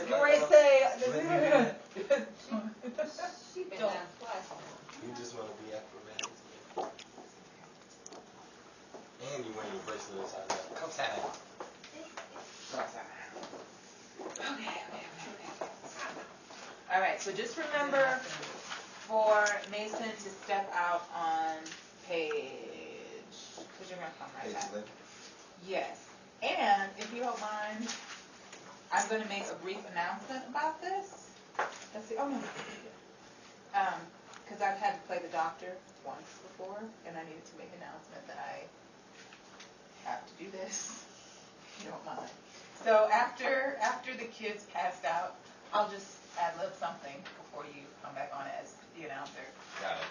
Gloria say. She been down twice. You just want to be acrobatic. And you wearing your bracelet inside out. Come sit down. Okay. All right, so just remember for Mason to step out on page, because you're going to come right back. Yes. And if you don't mind, I'm going to make a brief announcement about this. Let's see. Oh, no. Because I've had to play the doctor once before, and I needed to make an announcement that I have to do this, if you don't mind. So after the kids passed out, I'll just ad-lib something before you come back on as the announcer. Got it.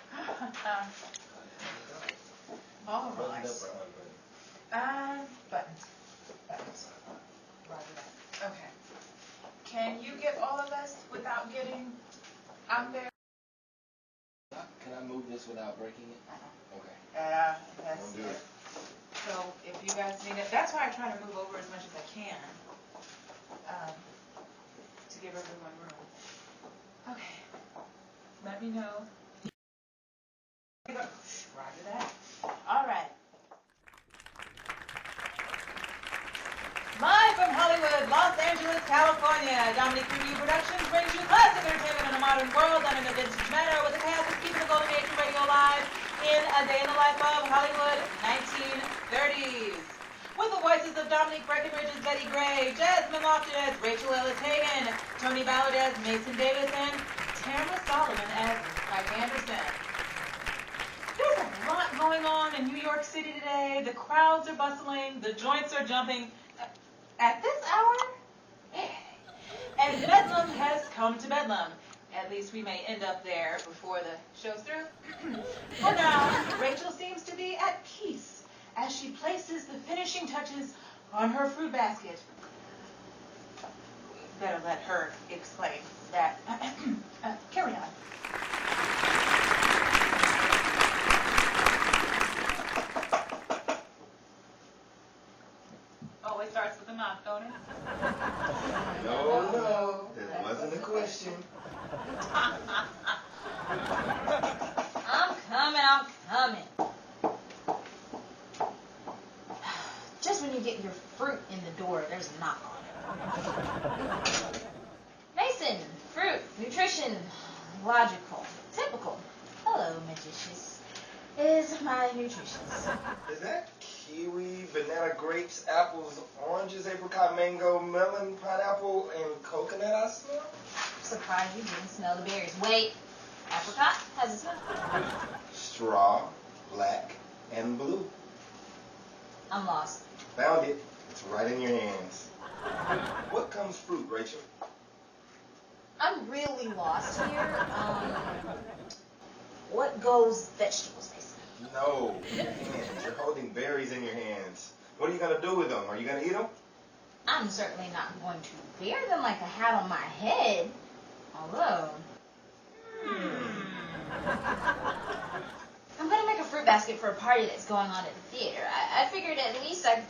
All right. Buttons. Roger that. Okay. Can you get all of us without getting out there? Can I move this without breaking it? Okay. That's it. So if you guys need it, that's why I try to move over as much as I can to give everyone room. Okay. Let me know. Roger that. All right. Live from Hollywood, Los Angeles, California, Dominic Review Productions brings you classic entertainment in a modern world done in a vintage manner with a cast of keeping the Golden Age of radio live in A Day in the Life of Hollywood 1930's. With the voices of Dominique Breckenridge as Betty Gray, Jasmine Lofton as Rachael Ellis Hagan, Tony Ballard as Mason Davis, and Tamara Solomon as Mike Anderson. There's a lot going on in New York City today. The crowds are bustling, the joints are jumping. At this hour? And Bedlam has come to Bedlam. At least we may end up there before the show's through. For now, Rachael seems to be at peace as she places the finishing touches on her fruit basket. Better let her explain that. Carry on. Always starts with a knock, don't it? No, that wasn't a question. I'm coming. Just when you get your fruit in the door, there's a knock on it. Mason, fruit, nutrition, logical, typical. Hello, magicious. Is my nutritious. Is that kiwi, banana, grapes, apples, oranges, apricot, mango, melon, pineapple, and coconut I smell? Surprised you didn't smell the berries. Wait, apricot has a smell. Straw, black, and blue. I'm lost. Found it. It's right in your hands. What comes fruit, Rachel? I'm really lost here. What goes vegetables, Mason? No, your hands. You're holding berries in your hands. What are you going to do with them? Are you going to eat them? I'm certainly not going to wear them like a hat on my head. Although, I'm going to make a fruit basket for a party that's going on at the theater. I figured at least I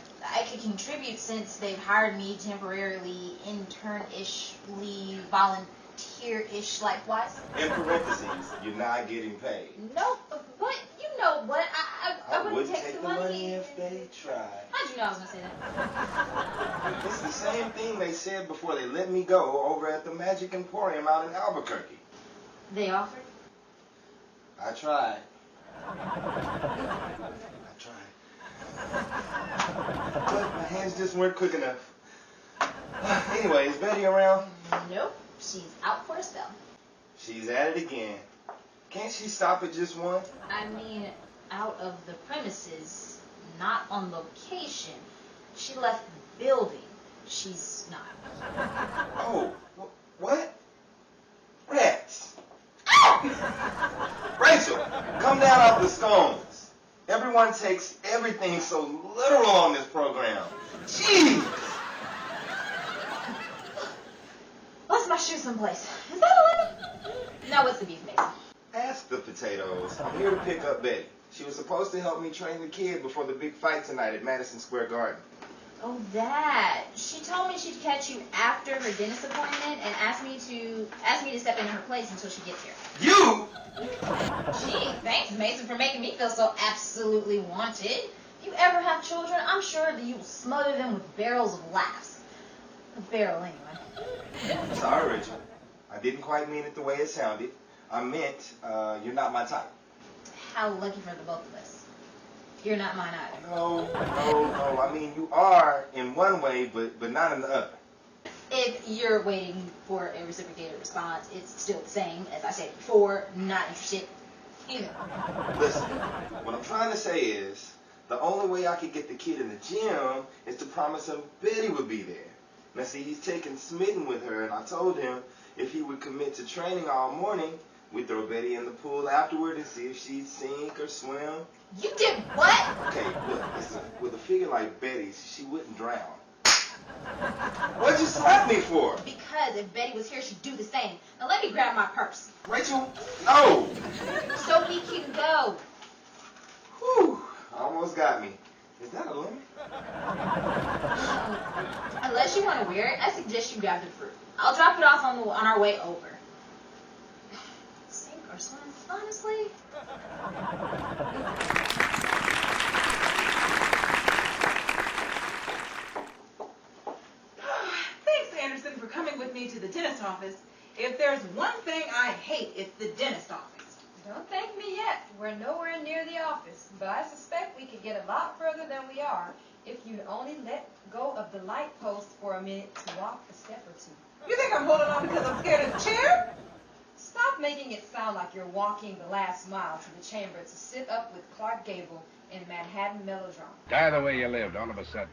could contribute since they've hired me temporarily, intern-ishly, volunteer-ish likewise. In parentheses, you're not getting paid. No, but you know what? I would wouldn't take the money if they tried. How'd you know I was going to say that? It's the same thing they said before they let me go over at the Magic Emporium out in Albuquerque. They offered? I tried. But my hands just weren't quick enough. Anyway, is Betty around? Nope. She's out for a spell. She's at it again. Can't she stop at just one? I mean, out of the premises, not on location. She left the building. She's not. Oh, what? Rats. Rachel, come down off the scones. Everyone takes everything so literal on this program. Jeez. Lost my shoe someplace. Is that a lemon? Now what's the beef, Mason? Ask the potatoes. I'm here to pick up Betty. She was supposed to help me train the kid before the big fight tonight at Madison Square Garden. Oh, that. She told me she'd catch you after her dentist appointment and asked me to step into her place until she gets here. You? Gee, thanks, Mason, for making me feel so absolutely wanted. If you ever have children, I'm sure that you will smother them with barrels of laughs. A barrel, anyway. Sorry, Rachel. I didn't quite mean it the way it sounded. I meant, you're not my type. How lucky for the both of us. You're not mine either. No. I mean, you are in one way, but not in the other. If you're waiting for a reciprocated response, it's still the same. As I said before, not interested either. Listen, what I'm trying to say is, the only way I could get the kid in the gym is to promise him Betty would be there. Now see, he's taken smitten with her, and I told him if he would commit to training all morning, we'd throw Betty in the pool afterward and see if she'd sink or swim. You did what? Okay, look, listen, with a figure like Betty's, she wouldn't drown. What'd you slap me for? Because if Betty was here, she'd do the same. Now let me grab my purse. Rachel, no! So we can go. Whew, almost got me. Is that a limit? Unless you want to wear it, I suggest you grab the fruit. I'll drop it off on our way over. Sink or swim, honestly. Thanks, Anderson, for coming with me to the dentist office. If there's one thing I hate, it's the dentist office. Don't thank me yet. We're nowhere near the office, but I suspect we could get a lot further than we are if you'd only let go of the light post for a minute to walk a step or two. You think I'm holding on because I'm scared of the chair? Stop making it sound like you're walking the last mile to the chamber to sit up with Clark Gable in Manhattan melodrama. Die the way you lived, all of a sudden.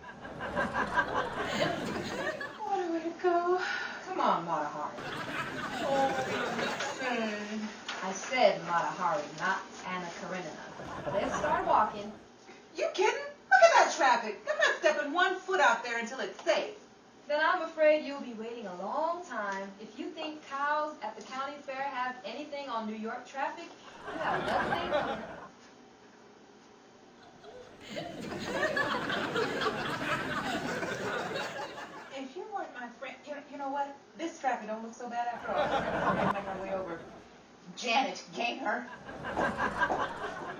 What a way to go. Come on, Mata Hari. I said Mata Hari, not Anna Karenina. Let's start walking. You kidding? Look at that traffic. I'm not stepping one foot out there until it's safe. Then I'm afraid you'll be waiting a long time. If you think cows at the county fair have anything on New York traffic, you have nothing. If you weren't my friend, you know what? This traffic don't look so bad after all. We're gonna make our way over. Janet Gaynor.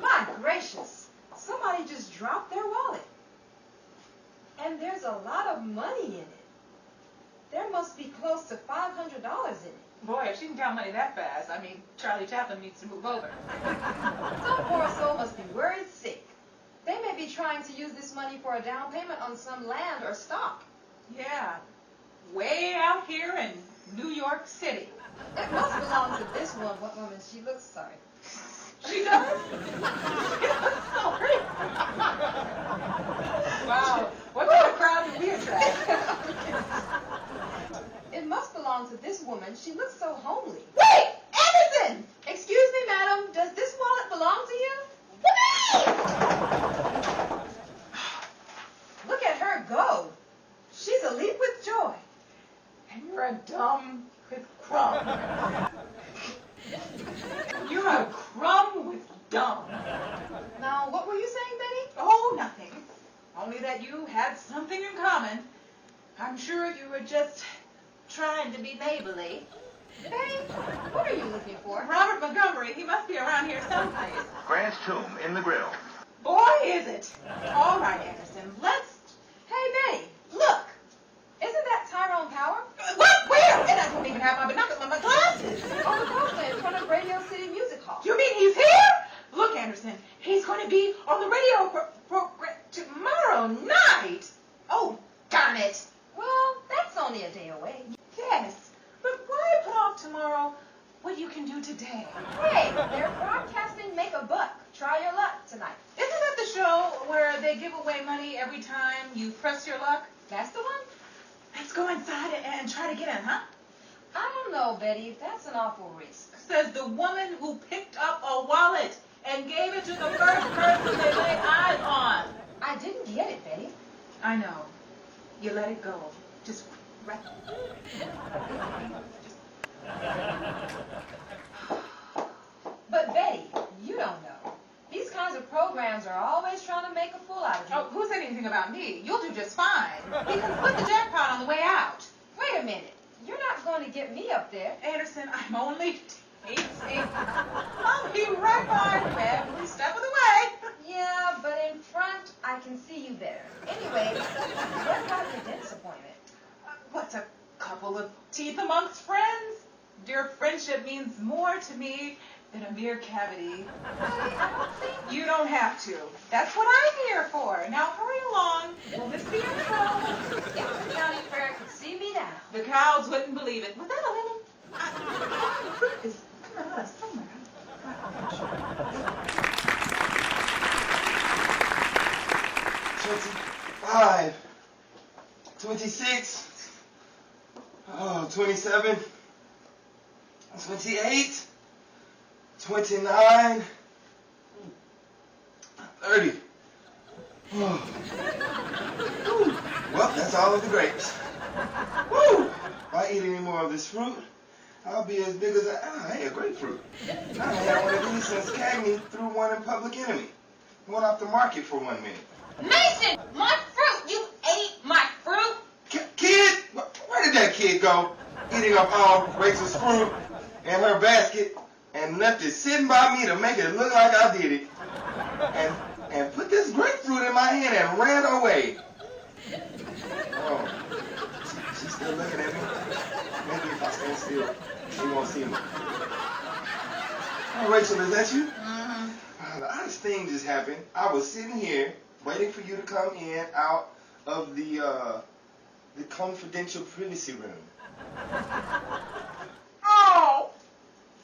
My gracious, somebody just dropped their wallet. And there's a lot of money in it. There must be close to $500 in it. Boy, if she can count money that fast, I mean, Charlie Chaplin needs to move over. Some poor soul must be worried sick. They may be trying to use this money for a down payment on some land or stock. Yeah, way out here in New York City. It must belong to this woman. She looks sorry. She does? She looks sorry. Wow, what kind of crowd do we attract? It must belong to this woman. She looks so homely. Wait, Anderson! Excuse me, madam. Does this wallet belong to you? Look at her go. She's a leap with joy. And you're a dumb with crumb. You're a crumb with dumb. Now, what were you saying, Betty? Oh, nothing. Only that you had something in common. I'm sure you were just trying to be neighborly. Betty, what are you looking for? Robert Montgomery, he must be around here someplace. Grant's tomb in the grill. Boy, is it. All right, Anderson, let's... Hey, Betty, look. Isn't that Tyrone Power? What? Where? And I don't even have my binoculars, my glasses. On the poster in front of Radio City Music Hall. You mean he's here? Look, Anderson, he's going to be on the radio program tomorrow night. Oh, darn it. Well, that's only a day away. Yes, but why put off tomorrow what you can do today? Hey, they're broadcasting Make a Buck. Try your luck tonight. Isn't that the show where they give away money every time you press your luck? That's the one? Let's go inside and try to get in, huh? I don't know, Betty. That's an awful risk. Says the woman who picked up a wallet and gave it to the first person they laid eyes on. I didn't get it, Betty. I know. You let it go. Just right. But Betty, you don't know. These kinds of programs are always trying to make a fool out of you. Oh, who's in anything about me. You'll do just fine. We can split the jackpot on the way out. Wait a minute. You're not going to get me up there. Anderson, I'm only teasing. I'll be right behind you every step of the way. Yeah, but in front, I can see you better. Anyway, what about your dentist appointment? What's a couple of teeth amongst friends? Dear friendship means more to me than a mere cavity. I don't think... You don't have to. That's what I'm here for. Now hurry along. We'll miss the intro. If the county fair could see me now. The crowds wouldn't believe it. Was that a little? The fruit is coming out of somewhere. 25, 26, 27, 28, 29, 30. Well, that's all of the grapes. Woo! If I eat any more of this fruit, I'll be as big as a grapefruit. I haven't had one of these since Cagney threw one in Public Enemy. Went off the market for 1 minute. Mason, my fruit! You ate my fruit! Kid? Where did that kid go? Eating up all Rachel's fruit and her basket and left it sitting by me to make it look like I did it. And put this grapefruit in my hand and ran away. Oh, she's still looking at me. Maybe if I stand still, she won't see me. Oh, Rachel, is that you? Mm-hmm. The oddest thing just happened. I was sitting here waiting for you to come out of the confidential privacy room. Oh!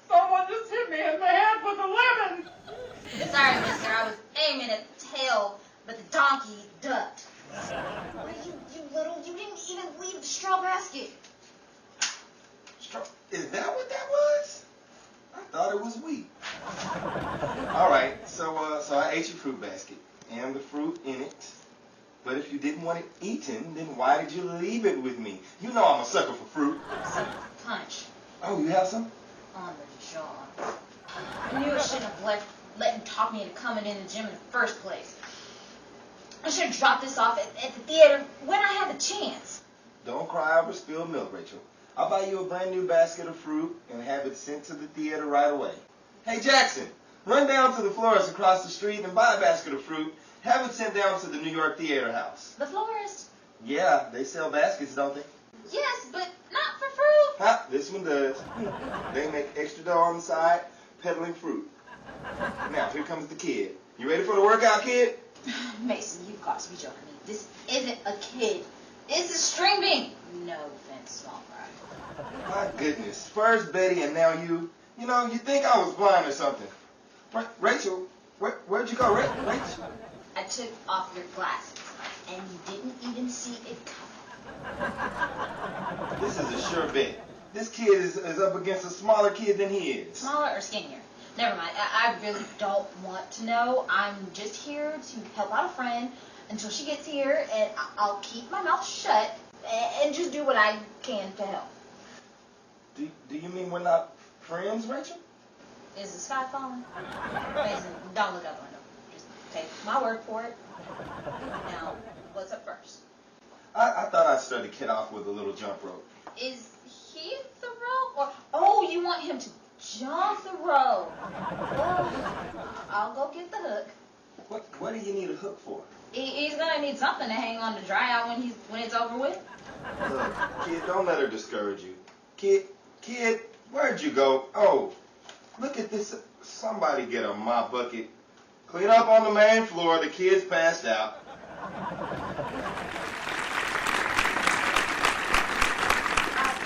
Someone just hit me in the head with a lemon. Sorry, mister, I was aiming at the tail, but the donkey ducked. You didn't even leave the straw basket. Is that what that was? I thought it was wheat. All right, so I ate your fruit basket and the fruit in it. But if you didn't want it eaten, then why did you leave it with me? You know I'm a sucker for fruit. Punch Oh, you have some? on the jaw. I knew I shouldn't have let you talk me into coming in the gym in the first place. I should have dropped this off at the theater when I had the chance. Don't cry over spilled milk, Rachel. I'll buy you a brand new basket of fruit and have it sent to the theater right away. Hey, Jackson, run down to the florist across the street and buy a basket of fruit. Have it sent down to the New York Theater House. The florist? Yeah, they sell baskets, don't they? Yes, but not for fruit. Ha, this one does. They make extra dough on the side, peddling fruit. Now, here comes the kid. You ready for the workout, kid? Mason, you've got to be joking me. This isn't a kid. This is string bean. No offense, small fry. My goodness. First Betty and now you. You know, you think I was blind or something. Rachel, where'd you go, Rachel? I took off your glasses, and you didn't even see it coming. This is a sure bet. This kid is up against a smaller kid than he is. Smaller or skinnier? Never mind. I really don't want to know. I'm just here to help out a friend until she gets here, and I'll keep my mouth shut and just do what I can to help. Do you mean we're not friends, Rachel? Is the sky falling? Mason, don't look out the window. Just take my word for it. Now, what's up first? I thought I'd start the kid off with a little jump rope. Is he the rope? Or, oh, you want him to jump the rope? Well, I'll go get the hook. What do you need a hook for? He's gonna need something to hang on to dry out when it's over with. Look, kid, don't let her discourage you. Kid, where'd you go? Oh, look at this. Somebody get a mop bucket. Clean up on the main floor. The kid's passed out.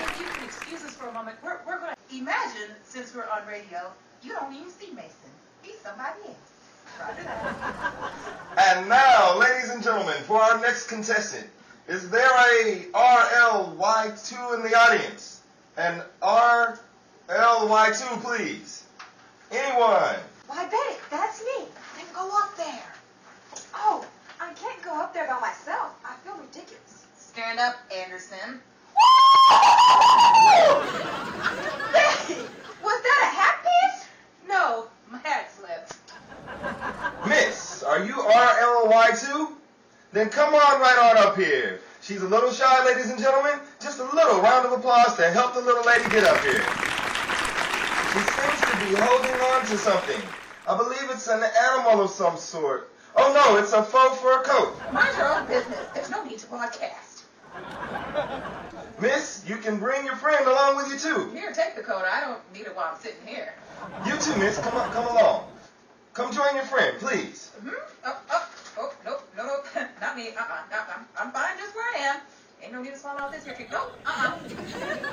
If you can excuse us for a moment, we're going to imagine, since we're on radio, you don't even see Mason. He's somebody else. Roger that. And now, ladies and gentlemen, for our next contestant, is there a RLY2 in the audience? An RLY2, please. Anyone? Why, Betty, that's me. Then go up there. Oh, I can't go up there by myself. I feel ridiculous. Stand up, Anderson. Betty, was that a hat piece? No, my hat slipped. Miss, are you RLY2? Then come on right on up here. She's a little shy, ladies and gentlemen. Just a little round of applause to help the little lady get up here. She seems to be holding on to something. I believe it's an animal of some sort. Oh no, it's a faux fur coat. Mind your own business. There's no need to broadcast. Miss, you can bring your friend along with you too. Here, take the coat. I don't need it while I'm sitting here. You too, miss. Come along. Come join your friend, please. Nope. Not me. I'm fine just where I am. Ain't no need to swallow out this here treat. Nope.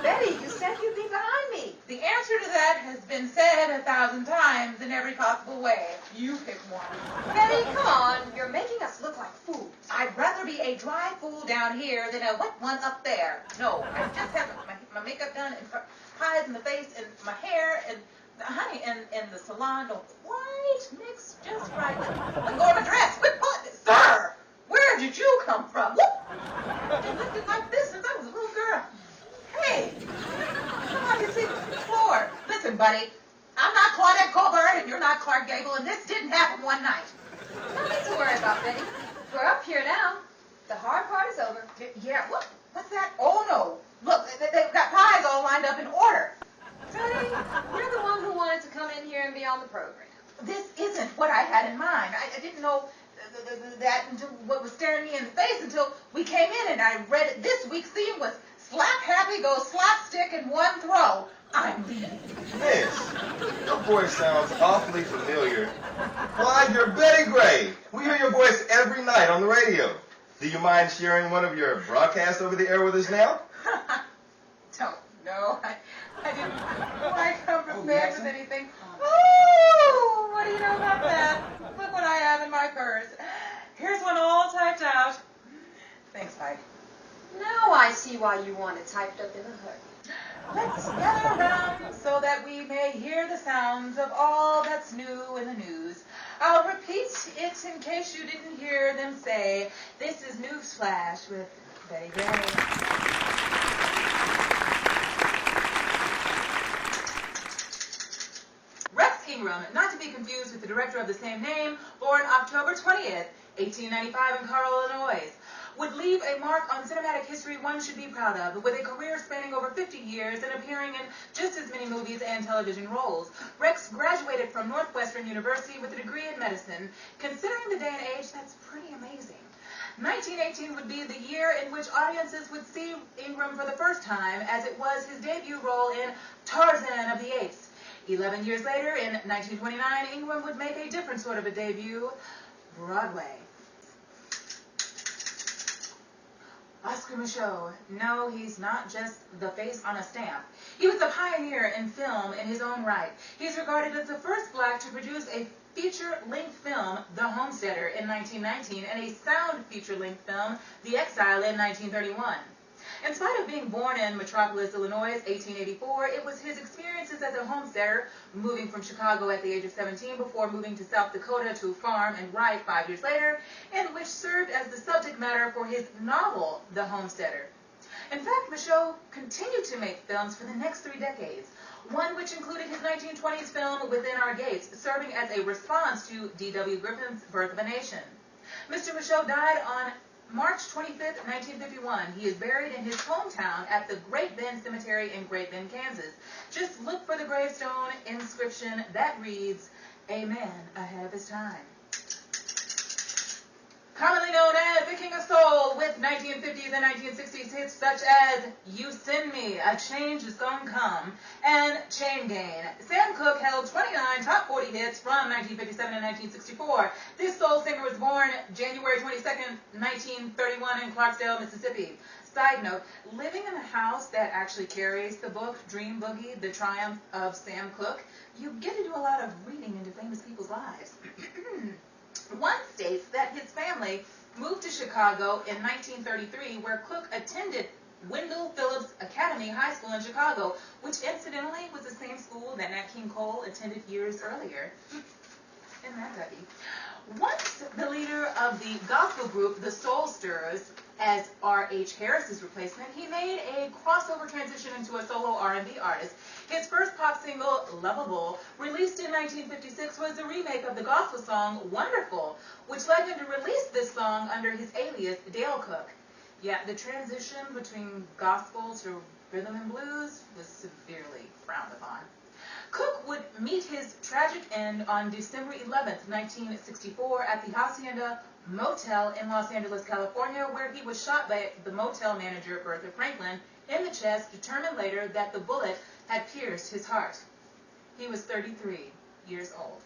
Betty, you said you'd be behind me. The answer to that has been said 1,000 times in every possible way. You pick one. Betty, come on. You're making us look like fools. I'd rather be a dry fool down here than a wet one up there. No, I just have my makeup done and pies in the face and my hair and honey and the salon don't quite mix just right. I'm going to dress. Quit putting it. Sir, where did you come from? Whoop. I've been lifted like this since I was a little girl. Hey, come on, you see the floor. Listen, buddy, I'm not Claudette Colbert and you're not Clark Gable, and this didn't happen one night. Nothing to worry about, Betty. We're up here now. The hard part is over. Yeah, what's that? Oh, no. Look, they've got pies all lined up in order. Betty, you're the one who wanted to come in here and be on the program. This isn't what I had in mind. I didn't know that until what was staring me in the face until we came in and I read it. This week's theme was Slap Happy Goes Slapstick in One Throw. I'm leaving. Miss, your voice sounds awfully familiar. Why, you're Betty Gray. We hear your voice every night on the radio. Do you mind sharing one of your broadcasts over the air with us now? Don't know. I didn't quite come prepared with anything. Oh, what do you know about that? Look what I have in my purse. Here's one all typed out. Thanks, Pike. Now I see why you want it typed up in a hurry. Let's gather around so that we may hear the sounds of all that's new in the news. I'll repeat it in case you didn't hear them say, this is Newsflash with Betty Gray. Not to be confused with the director of the same name, born October 20th, 1895 in Carl, Illinois, would leave a mark on cinematic history one should be proud of, with a career spanning over 50 years and appearing in just as many movies and television roles. Rex graduated from Northwestern University with a degree in medicine. Considering the day and age, that's pretty amazing. 1918 would be the year in which audiences would see Ingram for the first time, as it was his debut role in Tarzan of the Apes. 11 years later, in 1929, Ingram would make a different sort of a debut, Broadway. Oscar Michaud. No, he's not just the face on a stamp. He was a pioneer in film in his own right. He's regarded as the first black to produce a feature-length film, The Homesteader, in 1919, and a sound feature-length film, The Exile, in 1931. In spite of being born in Metropolis, Illinois, 1884, it was his experiences as a homesteader, moving from Chicago at the age of 17 before moving to South Dakota to farm and write 5 years later, and which served as the subject matter for his novel, The Homesteader. In fact, Michaud continued to make films for the next 3 decades, one which included his 1920s film Within Our Gates, serving as a response to D.W. Griffin's Birth of a Nation. Mr. Michaud died on March 25, 1951. He is buried in his hometown at the Great Bend Cemetery in Great Bend, Kansas. Just look for the gravestone inscription that reads, "A man ahead of his time." Commonly known as the King of Soul, with 1950s and 1960s hits such as You Send Me, A Change Is Gonna Come, and Chain Gang. Sam Cooke held 29 top 40 hits from 1957 and 1964. This soul singer was born January 22nd, 1931 in Clarksdale, Mississippi. Side note, living in a house that actually carries the book Dream Boogie, The Triumph of Sam Cooke, you get to do a lot of reading into famous people's lives. One states that his family moved to Chicago in 1933, where Cooke attended Wendell Phillips Academy High School in Chicago, which incidentally was the same school that Nat King Cole attended years earlier. Isn't that Debbie? Once the leader of the gospel group, the Soul Stirrers, As R.H. Harris's replacement, he made a crossover transition into a solo R&B artist. His first pop single, Lovable, released in 1956, was a remake of the gospel song Wonderful, which led him to release this song under his alias Dale Cook. Yet the transition between gospel to rhythm and blues was severely frowned upon. Cook would meet his tragic end on December 11th, 1964 at the Hacienda Motel in Los Angeles, California, where he was shot by the motel manager, Bertha Franklin, in the chest, determined later that the bullet had pierced his heart. He was 33 years old.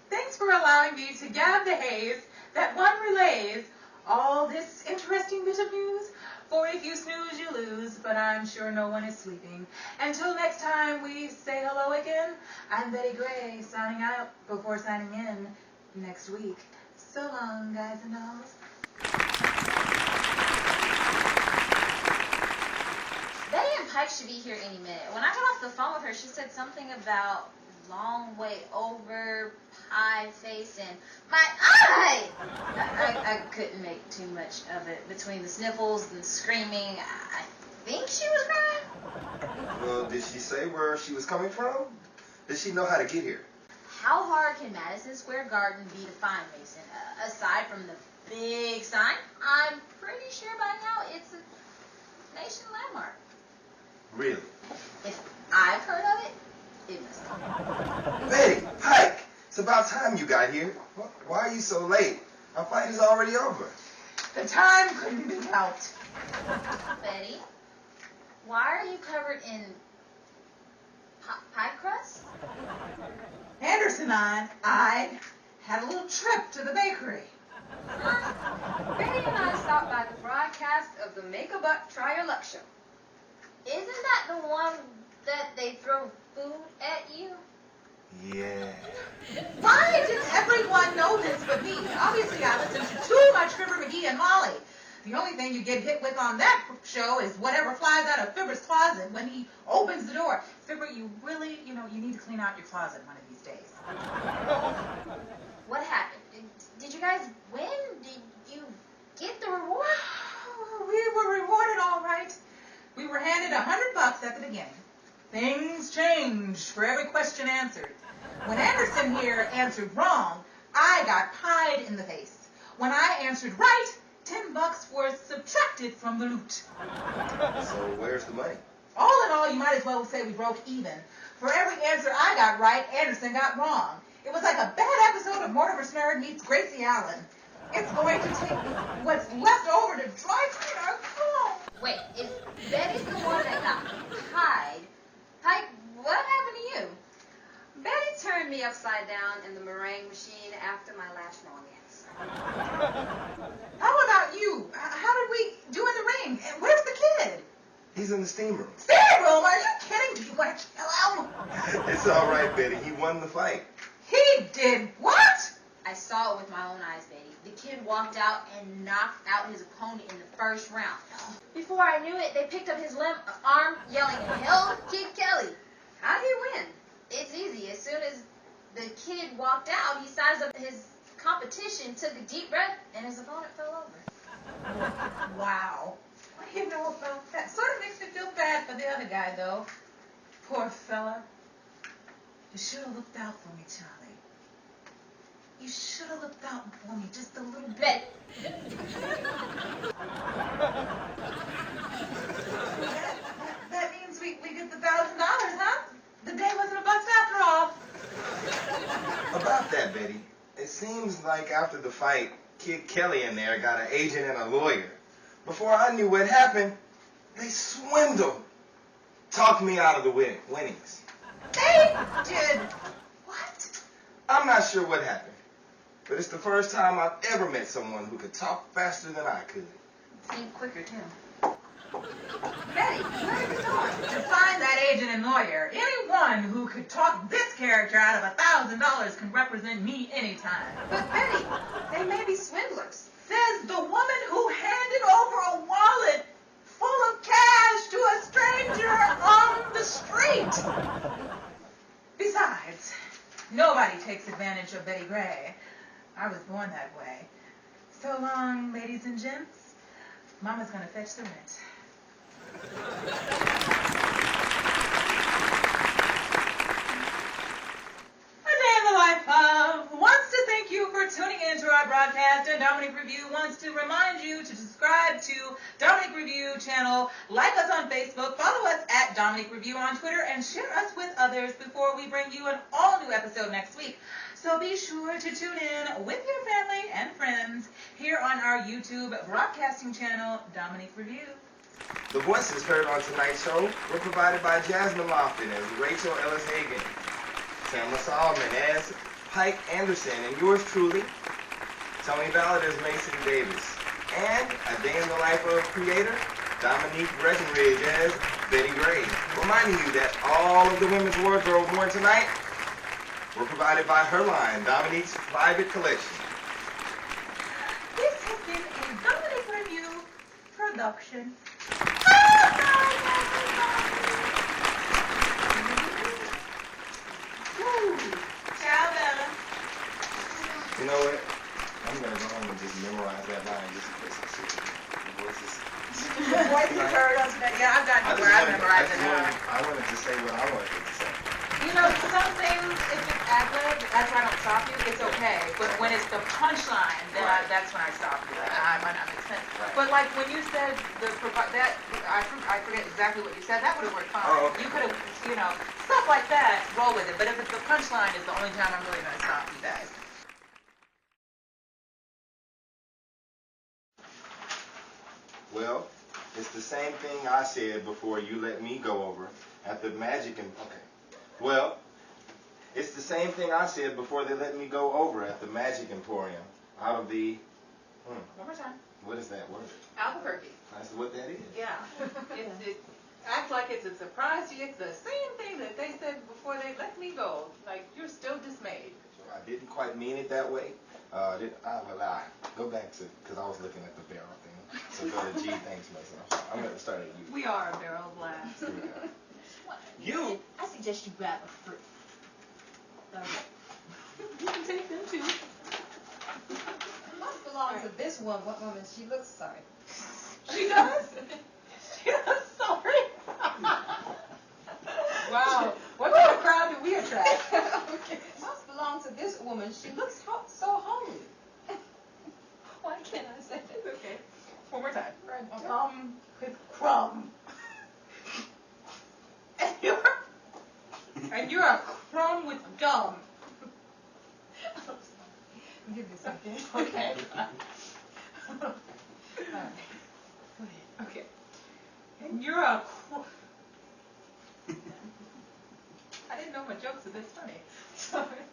Thanks for allowing me to gab the haze that one relays all this interesting bit of news. For if you snooze, you lose, but I'm sure no one is sleeping. Until next time we say hello again, I'm Betty Gray, signing out before signing in next week. So long, guys and dolls. Betty and Pike should be here any minute. When I got off the phone with her, she said something about long way over, pie face, and my eye! I couldn't make too much of it between the sniffles and screaming. I think she was crying. Well, did she say where she was coming from? Did she know how to get here? How hard can Madison Square Garden be to find, Mason? Aside from the big sign, I'm pretty sure by now it's a nation landmark. Really? If I've heard of it, it must be. Betty, Pike, it's about time you got here. Why are you so late? Our fight is already over. The time couldn't be helped. Betty, why are you covered in pie crust? Anderson and I had a little trip to the bakery. Betty and I stopped by the broadcast of the Make a Buck Try Your Luck show. Isn't that the one that they throw food at you? Yeah. Why did everyone know this but me? Obviously, I listened to too much Fibber McGee and Molly. The only thing you get hit with on that show is whatever flies out of Fibber's closet when he opens the door. Fibber, you really, you need to clean out your closet one of these days. What happened? Did you guys win? Did you get the reward? We were rewarded all right. We were handed $100 at the beginning. Things changed for every question answered. When Anderson here answered wrong, I got pied in the face. When I answered right, $10 were subtracted from the loot. So where's the money? All in all, you might as well say we broke even. For every answer I got right, Anderson got wrong. It was like a bad episode of Mortimer Snerd meets Gracie Allen. It's going to take what's left over to dry clean our clothes. Wait, if Betty's the one that got pied, Pike, what happened to you? Betty turned me upside down in the meringue machine after my last romance. How about you? How did we do in the ring? And where's the kid? He's in the steam room. Steam room? Are you kidding? Do you want to kill him? It's all right, Betty. He won the fight. He did what? I saw it with my own eyes, Betty. The kid walked out and knocked out his opponent in the first round. Before I knew it, they picked up his arm, yelling, "Hell, Kid Kelly!" How'd he win? It's easy. As soon as the kid walked out, he sized up his competition, took a deep breath, and his opponent fell over. Wow. What do you know about that? Sort of makes me feel bad for the other guy, though. Poor fella. You should have looked out for me, Charlie. You should have looked out for me just a little bit. That means we get the $1,000, huh? The day wasn't a bust after all. About that, Betty, it seems like after the fight, Kid Kelly in there got an agent and a lawyer. Before I knew what happened, they swindled. Talked me out of the winnings. They did what? I'm not sure what happened, but it's the first time I've ever met someone who could talk faster than I could. Think quicker, too. Betty, where are you going? To find that agent and lawyer. Anyone who could talk this character out of $1,000 can represent me anytime. But Betty, they may be swindlers. Says the woman who handed over a wallet full of cash to a stranger on the street. Besides, nobody takes advantage of Betty Gray. I was born that way. So long, ladies and gents. Mama's gonna fetch the rent. A Day in the Life of wants to thank you for tuning in to our broadcast, and Dominic Review wants to remind you to subscribe to Dominic Review channel, like us on Facebook, follow us at Dominic Review on Twitter, and share us with others before we bring you an all-new episode next week. So be sure to tune in with your family and friends here on our YouTube broadcasting channel, Dominic Review. The voices heard on tonight's show were provided by Jasmine Lofton as Rachael Ellis Hagan, Tamla Solomon as Pike Anderson, and yours truly, Tony Ballard as Mason Davis, and A Day in the Life of creator Dominique Breckenridge as Betty Gray, reminding you that all of the women's wardrobe worn tonight were provided by her line, Dominique's Private Collection. This has been a Dominic Review production. Ciao, Bella. You know what? I'm going to go home and just memorize that line just in case I see the voices. The voices heard on tonight. Yeah, I've gotten to where I memorize it now. I wanted to say what I wanted to say. You know, some things, if it's ad-lib, that's why I don't stop you, it's okay. But when it's the punchline, then that's when I stop you. I might not make sense. Right. But like when you said I forget exactly what you said, that would have worked fine. Oh, okay. You could have, stuff like that, roll with it. But if it's the punchline, is the only time I'm really going to stop you guys. Well, it's the same thing I said before you let me go over at the Magic and Well, it's the same thing I said before they let me go over at the Magic Emporium out of the One more time. what is that word? Albuquerque. That's what that is. Yeah. It acts like it's a surprise to you. It's the same thing that they said before they let me go. Like, you're still dismayed. I didn't quite mean it that way. Go back to, because I was looking at the barrel thing. So go to G, thanks, Mason. I'm going to start at you. We are a barrel of laughs. Here we go. What? You? I suggest you grab a fruit. You can take them too. It must belong to this woman. What woman? She looks sorry. She does? She does? Sorry. Wow. What kind of crowd do we attract? Okay. It must belong to this woman. She looks so holy. Why can't I say that? Okay. One more time. Okay. With crumb. And you're a crumb with gum. Give me something. Okay. All right. Go ahead. Okay. And you're a I didn't know my jokes were this funny. Sorry.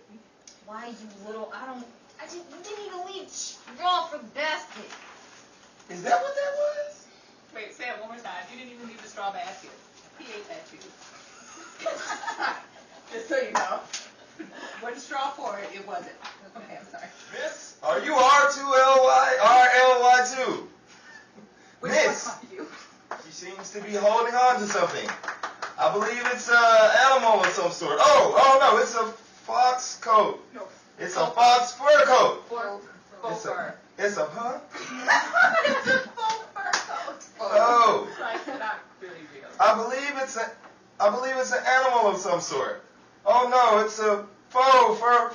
Why, you little, you didn't even leave straw for the basket. Is that what that was? Wait, say it one more time. You didn't even leave the straw basket. He ate that too. Just so you know. Wasn't straw for it, it wasn't. Okay, I'm sorry. Miss, are you RLY2? Which Miss, one are you? she seems to be holding on to something. I believe it's an animal of some sort. Oh no, it's a fox coat. No. It's a fox fur coat. Faux fur. It's a, huh? It's a faux fur coat. Oh. Like, not really real. I believe it's an animal of some sort. Oh no, it's a faux fur.